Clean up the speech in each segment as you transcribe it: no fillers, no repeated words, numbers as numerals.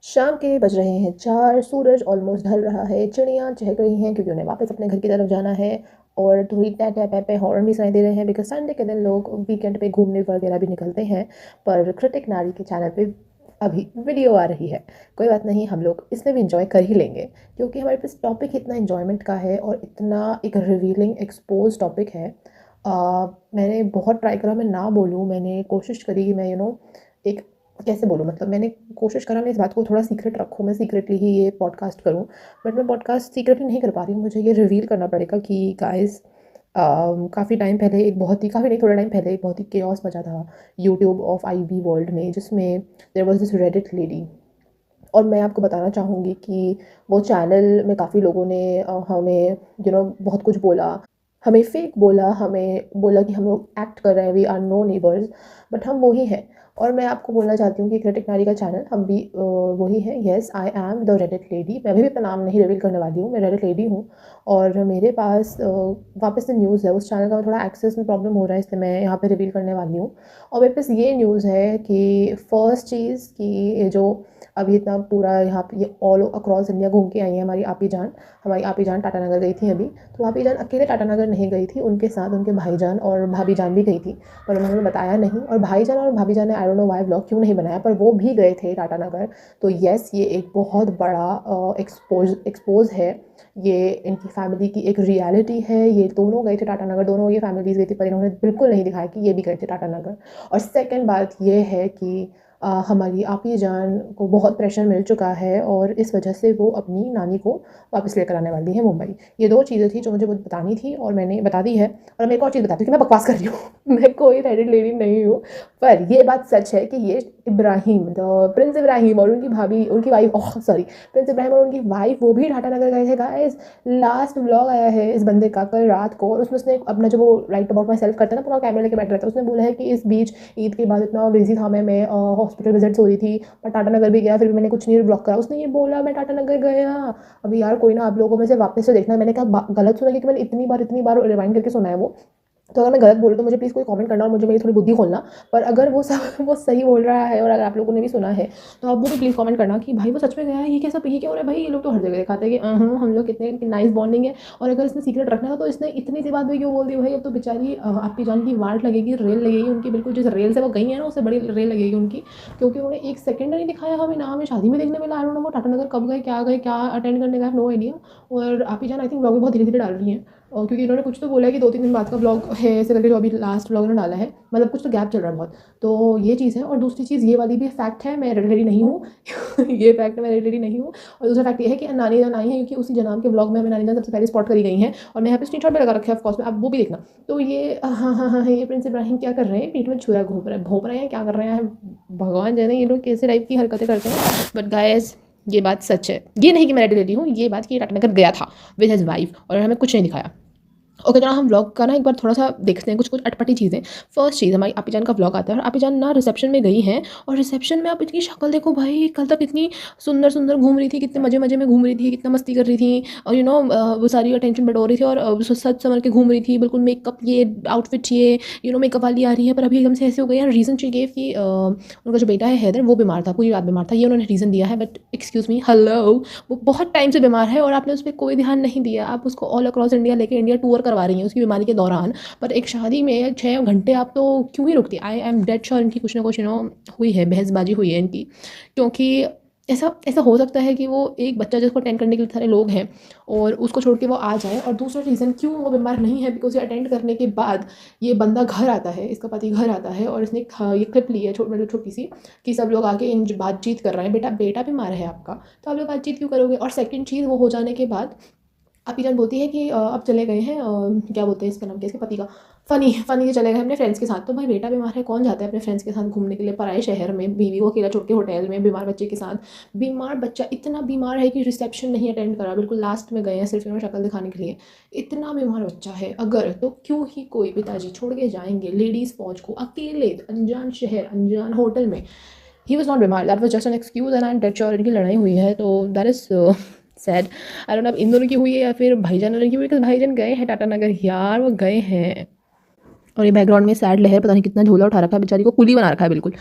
शाम के बज रहे हैं 4, सूरज ऑलमोस्ट ढल रहा है, चिड़ियाँ चहक रही हैं क्योंकि उन्हें वापस अपने घर की तरफ जाना है और थोड़ी टै टै पै पै हॉर्न भी सुनाई दे रहे हैं बिकॉज़ संडे के दिन लोग वीकेंड पे घूमने वगैरह भी निकलते हैं। पर कृतिक नारी के चैनल पे अभी वीडियो आ रही है। कोई बात नहीं, हम लोग इसमें भी एन्जॉय कर ही लेंगे क्योंकि हमारे पास टॉपिक इतना एन्जॉयमेंट का है और इतना एक रिवीलिंग एक्सपोज़ टॉपिक है। मैंने बहुत ट्राई करा मैं ना बोलूँ, मैंने कोशिश करी कि मैं एक कैसे बोलूँ, मतलब मैंने कोशिश करा मैं इस बात को थोड़ा सीक्रेट रखूँ, मैं सीक्रेटली ही ये पॉडकास्ट करूँ, बट मैं पॉडकास्ट सीक्रेटली नहीं कर पा रही हूँ। मुझे ये रिवील करना पड़ेगा कि गाइस, काफ़ी टाइम पहले एक बहुत ही काफ़ी नहीं थोड़ा टाइम पहले एक बहुत ही केओस मचा था यूट्यूब ऑफ आईबी वर्ल्ड में, जिसमें there was this Reddit lady. और मैं आपको बताना चाहूँगी कि वो चैनल में काफ़ी लोगों ने हमें बहुत कुछ बोला, हमें फेक बोला, हमें बोला कि हम लोग एक्ट कर रहे हैं, we are no neighbours, but हम वही हैं। और मैं आपको बोलना चाहती हूँ कि क्रिटिक नारी का चैनल हम भी वही है। Yes, I am the Reddit lady. मैं अभी भी अपना नाम नहीं रिवील करने वाली हूँ, मैं रेडिट लेडी हूँ। और मेरे पास वापस से न्यूज़ है, उस चैनल का थोड़ा एक्सेस में प्रॉब्लम हो रहा है, इसलिए मैं यहाँ पे रिवील करने वाली हूँ। और मेरे पास ये न्यूज़ है कि फर्स्ट चीज़ कि ये जो अभी इतना पूरा यहाँ पे ये ऑल अक्रॉस इंडिया घूम के आई हैं हमारी आपी जान टाटा नगर गई थी अभी। तो आपी जान अकेले टाटा नगर नहीं गई थी, उनके साथ उनके भाईजान और भाभी जान भी गई थी, पर उन्होंने बताया नहीं। और भाईजान और भाभी जान ने आई डोंट नो व्हाई व्लॉग क्यों नहीं बनाया, पर वो भी गए थे टाटा नगर। तो येस, ये एक बहुत बड़ा एक्सपोज़ है, ये इनकी फैमिली की एक रियलिटी है। ये दोनों गए थे टाटा नगर, दोनों ये फैमिलीज़ गई थी, पर इन्होंने बिल्कुल नहीं दिखाया कि ये भी गए थे टाटा नगर। और सेकंड बात ये है कि हमारी आपी जान को बहुत प्रेशर मिल चुका है और इस वजह से वो अपनी नानी को वापस लेकर आने वाली है मुंबई। ये दो चीज़ें थी जो मुझे बतानी थी और मैंने बता दी है। और मैं एक और चीज़ बताती हूँ कि मैं बकवास कर रही हूँ मैं कोई रेडिट लेडी नहीं हूँ। पर ये बात सच है कि ये इब्राहिम, द प्रिंस इब्राहिम और उनकी भाभी, उनकी wife, oh sorry, Prince Ibrahim और उनकी वाइफ वो भी टाटा नगर गए थे गाइस। लास्ट व्लॉग आया है इस बंदे का कल रात को, और उसमें उसने अपना जो वो राइट अबाउट माई सेल्फ करता है ना, पूरा कैमरा लेके बैठ रहता है, उसने बोला है कि इस बीच ईद के बाद इतना बिजी था मैं हॉस्पिटल विजिट्स हो रही थी, मैं टाटा नगर भी गया, फिर भी मैंने कुछ नहीं ब्लॉक करा। उसने ये बोला मैं टाटा नगर गया। अभी यार कोई ना, आप लोगों में से वापस से देखना, मैंने कहा गलत सुना, क्योंकि मैंने इतनी बार रिवाइंड करके सुना है वो। तो अगर मैं गलत बोलूँ तो मुझे प्लीज़ कोई कमेंट करना और मुझे मेरी थोड़ी बुद्धि खोलना। पर अगर वो सब वो सही बोल रहा है और अगर आप लोगों ने भी सुना है तो आप वो भी प्लीज़ कमेंट करना कि भाई वो सच में गया है, ये क्या हो रहा है भाई, ये लोग तो हर जगह दिखाते हैं कि हम लोग कितने नाइस बॉन्डिंग है। और अगर इसने सीक्रेट रखना था तो इसने इतनी सी बात भी क्यों बोल दी भाई। अब तो बेचारी आपकी जान की वाट लगेगी, रेल लगेगी उनकी, बिल्कुल जिस रेल से वो गई है ना उससे बड़ी रेल लगेगी उनकी, क्योंकि उन्होंने एक सेकंड नहीं दिखाया हमें, ना हमें शादी में देखने मिला। आई डोंट नो वो टाटा नगर कब गए, क्या अटेंड करने का, नो आइडिया। और आप ही जान आई थिंक ब्लॉग भी बहुत धीरे धीरे डाल रही हैं, और क्योंकि इन्होंने कुछ तो बोला है कि 2-3 दिन बाद का ब्लॉग है ऐसे करके, जो अभी लास्ट ब्लॉग इन्होंने डाला है, मतलब कुछ तो गैप चल रहा है बहुत। तो ये चीज़ है। और दूसरी चीज़ ये वाली भी फैक्ट है, मैं रेडी नहीं हूँ ये फैक्ट है, मैं रेडी नहीं हूँ। और दूसरा फैक्ट ये है कि नानी जान आई है, क्योंकि उसी जनाब के ब्लॉग में हमें नानी जान सबसे पहले स्पॉट करी गई हैं, और मैं यहाँ पे स्क्रीनशॉट भी लगा रखा है ऑफकोर्स में, आप वो भी देखना। तो ये हाँ, ये प्रिंस इब्राहिम क्या कर रहे हैं, पीठ में छुरा भोंप रहे हैं, क्या कर रहे हैं, भगवान जाने ये लोग कैसे टाइप की हरकतें करते हैं। बट गाइस, ये बात सच है, ये नहीं कि मैं रेडी हूँ, ये बात कि ये टाटा नगर गया था विद हिज वाइफ और हमें कुछ नहीं दिखाया। ओके, चलो हम व्लॉग का ना एक बार थोड़ा-सा देखते हैं, कुछ-कुछ अटपटी चीज़ें। फर्स्ट चीज़, हमारी आपी जान का व्लॉग आता है और आपी जान ना रिसेप्शन में गई हैं, और रिसेप्शन में आप इनकी शक्ल देखो भाई, कल तक इतनी सुंदर-सुंदर घूम रही थी, कितने मज़े-मज़े में घूम रही थी, कितना मस्ती कर रही थी, और वो सारी अटेंशन बटोर रही थी, और सज-संवर के घूम रही थी, बिल्कुल मेकअप ये, आउटफिट ये, मेकअप वाली आ रही है। पर अभी एकदम से ऐसे हो गई है। रीज़न शी गेव कि उनका जो बेटा है हैदर, वो बीमार था, पूरी रात बीमार था, ये उन्होंने रीज़न दिया है। बट एक्सक्यूज़ मी, हेलो, वो बहुत टाइम से बीमार है और आपने उस पे कोई ध्यान नहीं दिया। आप उसको ऑल अक्रॉस इंडिया लेके इंडिया टूर करवा रही हैं उसकी बीमारी के दौरान, पर एक शादी में 6 घंटे आप तो क्यों ही रुकती। आई एम डेड श्योर इनकी कुछ ना कुछ हुई है, बहसबाजी हुई है इनकी, क्योंकि ऐसा ऐसा हो सकता है कि वो एक बच्चा जिसको अटेंड करने के लिए सारे लोग हैं और उसको छोड़ के वो आ जाए। और दूसरा रीज़न क्यों वो बीमार नहीं है, बिकॉज ये अटेंड करने के बाद ये बंदा घर आता है, इसका पति घर आता है, और इसने ये क्लिप ली है मतलब छोटी सी, कि सब लोग आके इन बातचीत कर रहे हैं, बेटा बेटा बीमार है आपका, तो आप लोग बातचीत क्यों करोगे। और सेकंड चीज़, वो हो जाने के बाद आपी जान बोलती है कि अब चले गए हैं, क्या बोलते हैं इसका नाम क्या है, इसके पति का, फ़नी के चले गए अपने फ्रेंड्स के साथ। तो भाई बेटा बीमार है, कौन जाता है अपने फ्रेंड्स के साथ घूमने के लिए पराए शहर में, बीवी को अकेला छोड़ के होटल में बीमार बच्चे के साथ। बीमार बच्चा इतना बीमार है कि रिसेप्शन नहीं अटेंड करा, बिल्कुल लास्ट में गए हैं सिर्फ इन्होंने शक्ल दिखाने के लिए। इतना बीमार बच्चा है अगर, तो क्यों ही कोई पिताजी छोड़ के जाएंगे लेडीज़ फौज को अकेले अनजान शहर, अनजान होटल में। ही वॉज नॉट बीमार, that was just an excuse, and I am dead sure इनकी लड़ाई हुई है, तो that is sad. I don't no अब इन दोनों की हुई है या फिर भाईजान की हुई है, बिकॉज़ भाईजान गए हैं टाटा नगर यार, वो गए हैं। और ये बैकग्राउंड में सैड लहर पता नहीं कितना झोला उठा रखा है, बेचारी को कुली बना रखा है बिल्कुल।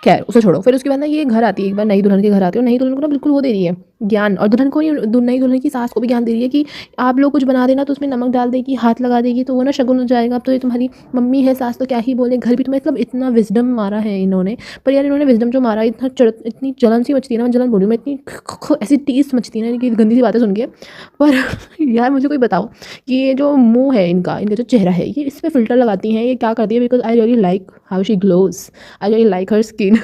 खैर उसे छोड़ो। फिर उसके बाद ना ये घर आती है, एक बार नई दुल्हन के घर आती है, और नई दुल्हन को ना बिल्कुल वो दे रही है ज्ञान, और दुल्हन को नई दुल्हन की सास को भी ज्ञान दे रही है कि आप लोग कुछ बना देना तो उसमें नमक डाल देगी, हाथ लगा देगी तो वो ना शगुन हो जाएगा। अब तो ये तुम्हारी मम्मी है, सास तो क्या ही बोले, घर भी तुम्हें मतलब इतना विजडम मारा है इन्होंने। पर यार इन्होंने विजडम जो मारा इतनी जलन सी मचती है ना, मैं जलन बोलूँ मैं, इतनी ऐसी टीस मचती है ना इनकी गंदी सी बातें सुन के। पर यार मुझे कोई बताओ कि ये जो मुंह है इनका जो चेहरा है, ये इस पर फिल्टर लगाती हैं, ये क्या करती है, because I really like how she glows, I really like her skin,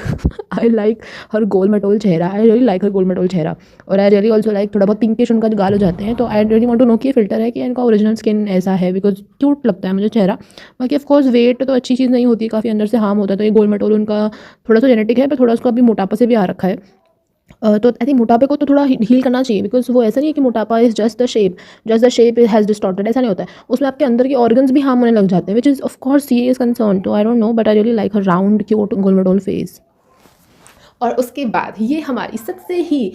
I like her गोल मटोल चेहरा, आई रियली लाइक हर गोल मटोल चेहरा, और आई रियली ऑल्सो लाइक थोड़ा बहुत पिंकिश उनका गाल हो जाते हैं, तो I really want to know कि ये फिल्टर है कि इनका ओरिजिनल स्किन ऐसा है, बिकॉज क्यूट लगता है मुझे चेहरा। बाकी ऑफकोर्स वेट तो अच्छी चीज़ नहीं होती, काफ़ी अंदर से हार्म होता है, तो ये गोल मटोल उनका थोड़ा सा जेनेटिक है, पर थोड़ा उसको अभी मोटापा से भी आ रखा है। तो आई थिंक मोटापे को तो थोड़ा हील करना चाहिए, बिकॉज वो ऐसा नहीं है कि मोटापा is just the shape has distorted, ऐसा नहीं होता है, उसमें आपके अंदर के ऑर्गन्स भी हार्म होने लग जाते हैं, which is of course serious concern. तो I don't know, but I really like her round cute गोलमडोल फेस। और उसके बाद ये हमारी सबसे ही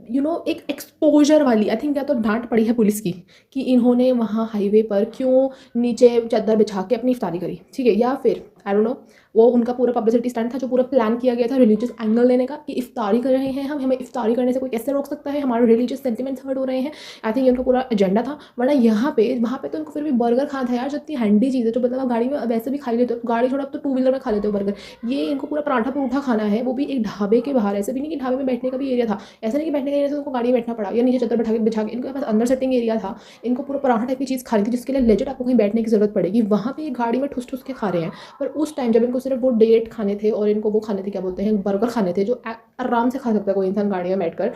एक एक्सपोजर वाली, आई थिंक या तो डांट पड़ी है पुलिस की कि इन्होंने वहाँ हाईवे पर क्यों नीचे चादर बिछा के अपनी इफ्तारी करी, ठीक है, या फिर आई डोंट नो, वो उनका पूरा पब्लिसिटी स्टंट था जो पूरा प्लान किया गया था रिलीजियस एंगल लेने का कि इफ्तारी कर रहे हैं हम, हमें इफ्तारी करने से कोई कैसे रोक सकता है, हमारे रिलीजियस सेंटिमेंट्स हर्ट हो रहे हैं। आई थिंक ये उनका पूरा एजेंडा था। वरना वहाँ पे तो उनको फिर भी बर्गर खाना था यार, जो इतनी हैंडी चीज़ है, जो मतलब आप गाड़ी में वैसे भी खा लेते हो, गाड़ी छोड़ा, अब तो टू व्हीलर में खा लेते हो बर्गर। ये इनको पूरा पराठा परूठा खाना है, वो भी एक ढाबे के बाहर, ऐसे भी नहीं कि ढाबे में बैठने का भी एरिया था, ऐसा नहीं कि बैठने का एरिया था उनको गाड़ी में बैठना पड़ा या नीचे चद्दर बिछा के, इनके पास अंदर सेटिंग एरिया था, इनको पूरा पराठा टाइप की चीज़ खानी थी जिसके लिए लेजिट आपको कहीं बैठने की जरूरत पड़ेगी, वहाँ पे गाड़ी में ठुस ठुस के खा रहे हैं। पर उस टाइम जब इनको सिर्फ वो डेट खाने थे और इनको वो खाने थे, क्या बोलते हैं, बर्गर खाने थे, जो आराम से खा सकता है कोई इंसान गाड़ी में बैठकर,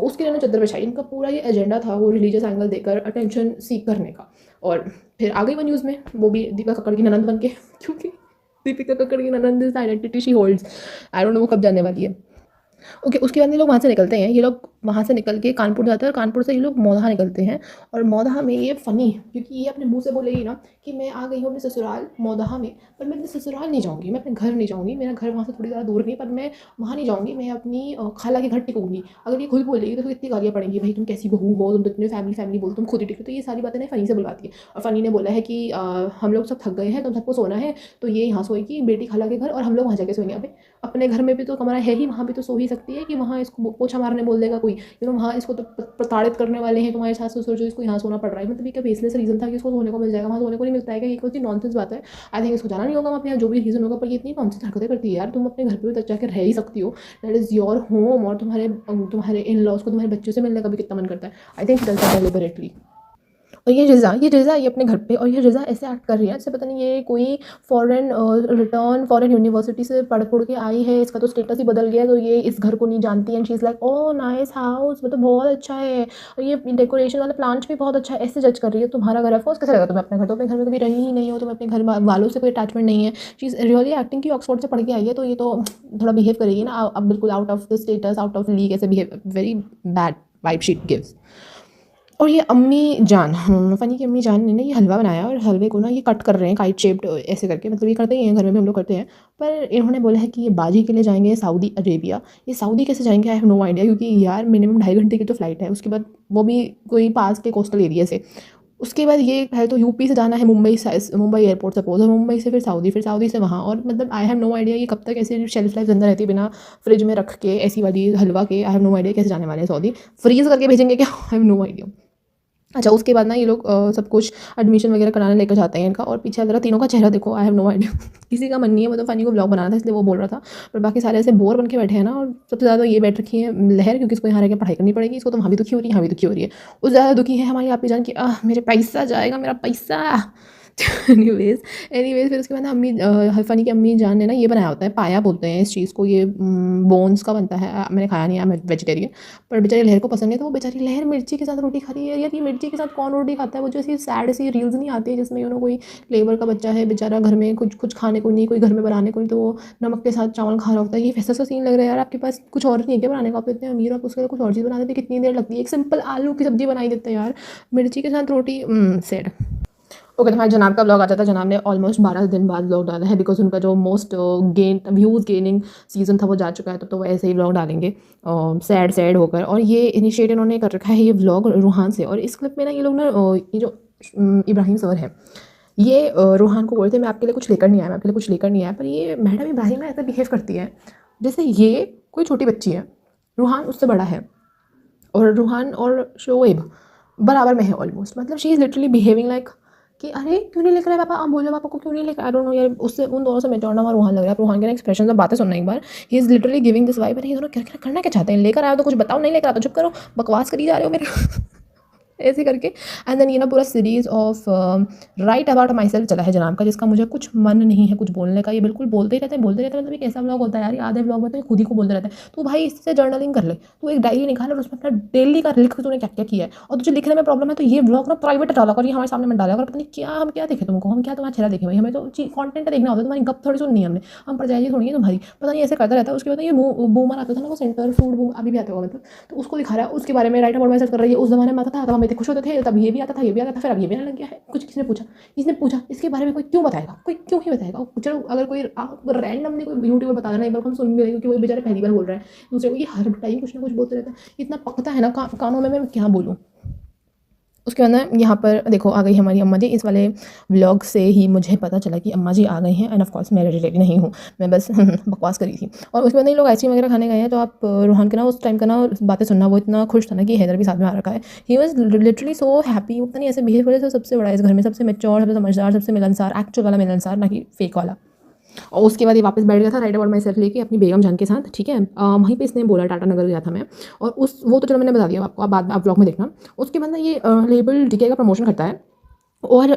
उसके लिए चद्दर बिछाई। इनका पूरा ये एजेंडा था वो रिलीजियस एंगल देकर अटेंशन सीख करने का। और फिर आ गई वो न्यूज़ में, वो भी दीपिका कक्कड़ की ननंद बन के, क्योंकि दीपिका कक्कड़ की ननंद is identity she holds, I don't no वो कब जाने वाली है। ओके, उसके बाद ये लोग वहाँ से निकलते हैं, ये लोग वहाँ से निकल के कानपुर जाते हैं, और कानपुर से ये लोग मौधा निकलते हैं। और मौधा में ये फ़नी, क्योंकि ये अपने मुंह से बोलेगी ना कि मैं आ गई हूँ अपने ससुराल मौधा में, पर मैं अपने ससुराल नहीं जाऊँगी, मैं अपने घर नहीं जाऊँगी, मेरा घर वहाँ से थोड़ी ज़्यादा दूर नहीं, पर मैं वहाँ नहीं जाऊँगी, मैं अपनी खाला के घर टिकूँगी। अगर ये खुद बोलेगी तो फिर इतनी गालियाँ पड़ेंगी, भाई तुम कैसी बहू हो, तुम तो इतनी फैमिली बोल, तुम खुद ही टिको। तो ये सारी बातें ना फ़नी से बुलवाती है। और फ़नी ने बोला है कि हम लोग सब थक गए हैं, तुम सबको सोना है, तो ये यहाँ सोएगी बेटी खाला के घर, और हम लोग वहाँ जाके सोएंगे। अबे अपने घर में भी तो कमरा है ही, वहाँ भी तो सो ही सकती है, कि वहाँ इसको पोछा मारने बोल देगा कोई, वहाँ इसको तो प्रताड़ित करने वाले हैं तुम्हारे सास ससुर, जो इसको यहाँ सोना पड़ रहा है। मतलब ये क्या बेसलेस रीज़न था कि इसको सोने को मिल जाएगा, वहाँ सोने को नहीं मिलता है क्या? ये कोई नॉनसेंस बात है। आई थिंक इसको जाना नहीं होगा वहाँ पे, जो भी रीज़न होगा, पर ये इतनी नॉनसेंस हरकतें करती है यार। तुम अपने घर पे भी जाकर रह ही सकती हो, दैट इज़ योर होम, और तुम्हारे इन लॉज को तुम्हारे बच्चों से मिलने का भी कितना मन करता है। I think does that deliberately. और ये अपने घर पे, और ये रिज़ा ऐसे एक्ट कर रही है जैसे पता नहीं ये कोई फॉरेन यूनिवर्सिटी से पढ़ के आई है, इसका तो स्टेटस ही बदल गया, तो ये इस घर को नहीं जानती है, and she is like oh nice house, मतलब बहुत अच्छा है, और ये डेकोरेशन वाला प्लांट भी बहुत अच्छा है, ऐसे जज कर रही है। तुम्हारा घर है, ऑफकोर्स कैसे लगा तुम्हें अपने घर, तो अपने घर में कभी रही ही नहीं हो, तुम्हें अपने घर वालों से कोई अटैचमेंट नहीं है। शी इज़ रियली एक्टिंग कि ऑक्सफोर्ड से पढ़ के आई है, तो ये तो थोड़ा बिहेव करेगी ना अब बिल्कुल out of the status, out of league, ऐसे behave, very bad vibe she gives. और ये अम्मी जान, फ़नी की अम्मी जान ने ना ये हलवा बनाया, और हलवे को ना ये कट कर रहे हैं काइट शेप्ड ऐसे करके, मतलब ये करते ही हैं, घर में भी हम लोग करते हैं। पर इन्होंने बोला है कि ये बाजी के लिए जाएंगे सऊदी अरेबिया। ये सऊदी कैसे जाएंगे, आई हैव नो आइडिया, क्योंकि यार मिनिमम 2.5 घंटे की तो फ्लाइट है, उसके बाद वो भी कोई पास के कोस्टल एरिया से। उसके बाद ये है तो यूपी से जाना है मुंबई एयरपोर्ट सपोज, और मुंबई से फिर सऊदी से वहाँ, और मतलब आई हैव नो आइडिया ये कब तक ऐसे शेल्फ लाइफ जिंदा रहती है बिना फ्रिज में रख के ऐसी वाली हलवा के। आई हैव नो आइडिया कैसे जाने वाले हैं सऊदी, फ्रीज़ करके भेजेंगे क्या, आई हैव नो आइडिया। अच्छा, उसके बाद ना ये लोग सब कुछ एडमिशन वगैरह कराने लेकर जाते हैं इनका, और पीछे ज़रा तीनों का चेहरा देखो, आई हैव नो आइडिया किसी का मन नहीं है, वो तो फ़नी को ब्लॉग बनाना था इसलिए वो बोल रहा था, पर बाकी सारे ऐसे बोर बन के बैठे हैं ना। और सबसे ज़्यादा ये बैठ रखी है लहर, क्योंकि इसको यहाँ रह के पढ़ाई करनी पड़ेगी, इसको तो वहाँ भी दुखी हो रही है, यहाँ भी दुखी हो रही है। उस ज़्यादा दुखी है हमारी आप ही जान कि मेरे पैसा जाएगा, मेरा पैसा। एनीवेज फिर उसके बाद ना फ़नी की अम्मी जान ने ना ये बनाया होता है, पाया बोलते हैं इस चीज़ को, ये बोन्स का बनता है, मैंने खाया नहीं है, मैं वेजिटेरियन, पर बेचारी लहर को पसंद है, तो वो बेचारी लहर मिर्ची के साथ रोटी खा रही है। यार ये मिर्ची के साथ कौन रोटी खाता है, वो जो ऐसी सैड सी रील्स नहीं आती है जिसमें कोई लेबर का बच्चा है बेचारा, घर में कुछ खाने को नहीं, कोई घर में बनाने को नहीं, तो वो नमक के साथ चावल खा रहा होता है। ये वैसा सा सीन लग रहा है यार, आपके पास कुछ और नहीं है क्या बनाने का, आप इतने अमीर, आप उसके लिए कुछ और चीज़ बना देते, कितनी देर लगती है, एक सिंपल आलू की सब्जी बनाई देते हैं यार, मिर्ची के साथ रोटी, सैड। ओके, तो हमारे जनाब का ब्लॉग आता था, जनाब ने ऑलमोस्ट 12 दिन बाद ब्लॉग डाला है, बिकॉज उनका जो मोस्ट व्यूज़ गेनिंग सीज़न था वो जा चुका है, तो वो ऐसे ही ब्लॉग डालेंगे सैड होकर। और ये इनिशिएट इन्होंने कर रखा है ये ब्लॉग रूहान से, और इस क्लिप में ना ये लोग ना ये जो इब्राहिम सर है, ये रूहान को बोलते मैं आपके लिए कुछ लेकर नहीं आया, मैं आपके लिए कुछ लेकर नहीं आया, पर ये मैडम इब्राहिम ना ऐसा बिहेव करती है जैसे ये कोई छोटी बच्ची है। रूहान उससे बड़ा है और रूहान और शोएब बराबर में है ऑलमोस्ट, मतलब she is literally behaving like कि अरे क्यों नहीं लेकर आए पापा, आप बोलो पापा को क्यों नहीं लेकर, आई डोंट नो यार, उससे उन दोनों से मेच्योर ना रूहान लग रहा है। रूहान के ना एक्सप्रेशन में बातें सुनना एक बार, he is literally giving this vibe, अरे ये दोनों क्या क्या करना क्या चाहते हैं, लेकर आए तो कुछ बताओ, नहीं लेकर आए तो चुप करो, बकवास करी जा रहे हो मेरे ऐसे करके। एंड देन ये ना पूरा series of right about my self चला है जनाब का, जिसका मुझे कुछ मन नहीं है कुछ बोलने का। ये बिल्कुल बोलते ही रहते हैं बोलते रहते हैं, मतलब एक ऐसा ब्लॉग होता है यार, ये आधे ब्लॉग में तो ये खुद ही को बोलते रहते हैं। तो भाई इससे जर्नलिंग कर ले, तू एक डायरी निकाल और उसमें अपना डेली का लिख तूने क्या क्या किया है, और तुझे लिखने में प्रॉब्लम है तो ये ब्लॉग ना प्राइवेट डाला कर, ये हमारे सामने मत डाला कर। पता नहीं क्या हम क्या देखे तुमको, हम क्या तुम्हारा चेहरा देखे भाई, हमें तो कॉन्टेंट देखना होता है, तुम्हारी गप थोड़ी सुननी है हमने, हम परजाई थोड़ी है तुम्हारी। पता नहीं ऐसे करता रहता है। उसके बाद ये बूमर आता था ना, वो सेंटर फूड बूम अभी भी आता होगा मतलब, तो उसको दिखा रहा है, उसके बारे में राइट अबाउट मैसेज कर रही है। उस जमाने में आता था तब हम इतने खुश होते थे, तब ये भी आता था ये भी आता था, फिर अब ये भी आने लग गया है। कुछ किसने पूछा, इसके बारे में कोई क्यों बताएगा, कोई क्यों ही बताएगा। चलो अगर कोई आप रैंडमली कोई यूट्यूबर बता देना एक बार, हम सुन भी रहे क्योंकि वो बेचारे पहली बार बोल रहे हैं दूसरे को, ये हर टाइम कुछ ना कुछ बोलते रहता है, इतना पकता है ना कानों में, मैं क्या बोलूँ। उसके बाद ना यहाँ पर देखो आ गई हमारी अम्मा जी। इस वाले व्लॉग से ही मुझे पता चला कि अम्मा जी आ गई हैं, एंड ऑफ कोर्स मैं रिलेटिव नहीं हूँ, मैं बस बकवास करी थी। और उसके बाद ये लोग आइसक्रीम वगैरह खाने गए हैं, तो आप रूहान के ना उस टाइम का ना बातें सुनना, वो इतना खुश था ना कि हैदर भी साथ में आ रखा है। He was literally so happy, उतना नहीं ऐसे बिहेव करे, सबसे बड़ा इस घर में, सबसे मेच्योर, सबसे समझदार, सबसे मिलनसार, एक्चुअल वाला मिलनसार, ना कि फेक वाला। और उसके बाद ये वापस बैठ गया था राइट अबाउट माई सेल्फ लेके अपनी बेगम जान के साथ, ठीक है। वहीं पे इसने बोला टाटा नगर गया था मैं, और उस वो तो चलो मैंने बता दिया आपको, आप बाद में आप ब्लॉग में देखना। उसके बाद ना ये लेबल डीके का प्रमोशन करता है, और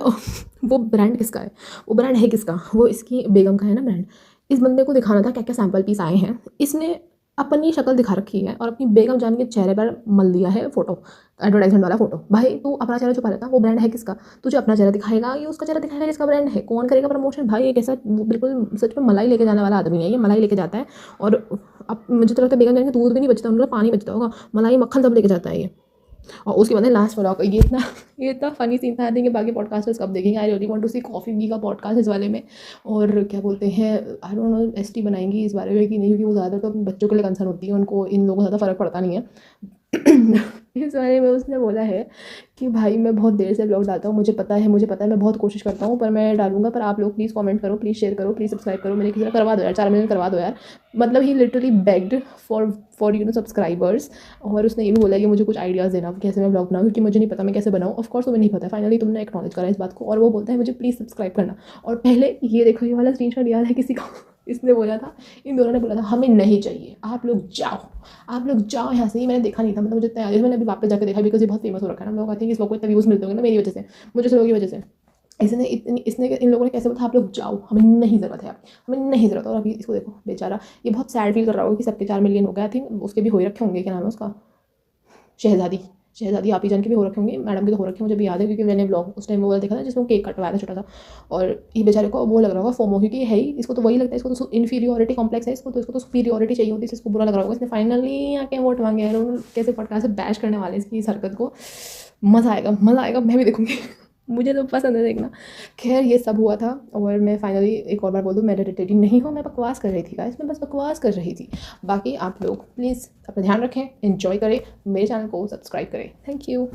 वो ब्रांड किसका है, वो ब्रांड है किसका, वो इसकी बेगम का है ना ब्रांड। इस बंदे को दिखाना था क्या क्या सैम्पल पीस आए हैं, इसने अपनी शक्ल दिखा रखी है और अपनी बेगम जान के चेहरे पर मल दिया है फोटो, एडवर्टाइजमेंट वाला फोटो। भाई तू अपना चेहरा छुपा रहता, वो ब्रांड है किसका, तुझे अपना चेहरा दिखाएगा, ये उसका चेहरा दिखाएगा जिसका ब्रांड है, कौन करेगा प्रमोशन। भाई एक ऐसा बिल्कुल सच में मलाई लेके जाने वाला आदमी है, ये मलाई लेके जाता है। और अब मुझे तो लगता है बेगम जान के दूध भी नहीं बचता, उनका पानी बचता होगा, मलाई मक्खन सब लेके जाता है ये। और उसके बाद लास्ट व्लॉग, ये इतना फनी सीन था। आई थिंक बाकी पॉडकास्टर्स कब देखेंगे, I really want to see coffee वी का पॉडकास्ट इस वाले में। और क्या बोलते हैं, आई डोंट नो एसटी बनाएंगी इस बारे में कि नहीं, क्योंकि वो ज़्यादा तो बच्चों के लिए कंसर्न होती है, उनको इन लोगों को ज़्यादा फ़र्क पड़ता नहीं है। इस बारे में उसने बोला है कि भाई मैं बहुत देर से ब्लॉग डालता हूँ, मुझे पता है मैं बहुत कोशिश करता हूँ, पर मैं डालूंगा, पर आप लोग प्लीज़ कमेंट करो, प्लीज़ शेयर करो, प्लीज़ सब्सक्राइब करो, मेरे किसी करवा दो यार, 4 मिलियन करवा दो यार। मतलब he literally begged for you know subscribers. और उसने ये भी बोला कि मुझे कुछ आइडियाज़ देना कैसे मैं ब्लॉग बनाऊँ, क्योंकि मुझे नहीं पता मैं कैसे बनाऊँ। ऑफकोर्स तुम्हें नहीं पता, फाइनली तुमने एक्नॉलेज करा इस बात को, और वो बोलता है मुझे प्लीज़ सब्सक्राइब करना। और पहले ये देखो, ये वाला स्क्रीनशॉट याद है किसी को, इसने बोला था, इन दोनों ने बोला था हमें नहीं चाहिए, आप लोग जाओ यहाँ से। ये मैंने देखा नहीं था, मतलब मुझे इतना याद है, मैंने अभी वापस जाकर देखा, बिकॉज ये बहुत फेमस हो रखा है ना, लोग आते हैं इस लोग को इतने व्यूज़ मिलते होंगे ना मेरी वजह से, मुझे लोगों की वजह से। इसने इन लोगों ने कैसे बोला, आप लोग जाओ, हमें नहीं ज़रूरत है, हमें नहीं ज़रूरत। और अभी इसको देखो बेचारा, ये बहुत सैड फील कर रहा होगा कि सबके 4 मिलियन हो गए। आई थिंक उसके भी हो रखे होंगे, क्या नाम है उसका, शहजादी आप ही जान के भी हो रखे होंगे, मैडम के तो हो रखे मुझे भी याद है, क्योंकि मैंने ब्लॉग उस टाइम वो देखा था जिसमें केक कटवाया था छोटा सा। और ये बेचारे को वो लग रहा होगा फोमो, क्योंकि है ही, इसको तो वही लगता है, इसको तो इन्फीरियोरिटी कॉम्प्लेक्स है, इसको तो सुपीरियोरिटी चाहिए होती है, इसको बुरा लग रहा होगा। इसने फाइनली आके वोट मांगे हैं, लोग कैसे पटका से बैश करने वाले इसकी इस हरकत को। मज़ा आएगा, मैं भी देखूँगी। मुझे तो पसंद है देखना। खैर ये सब हुआ था, और मैं फाइनली एक और बार बोल दूँ, मैं इरिटेटिंग नहीं हूँ, मैं बकवास कर रही थी गाइस, मैं बस बकवास कर रही थी। बाकी आप लोग प्लीज़ अपना ध्यान रखें, एंजॉय करें, मेरे चैनल को सब्सक्राइब करें। Thank you.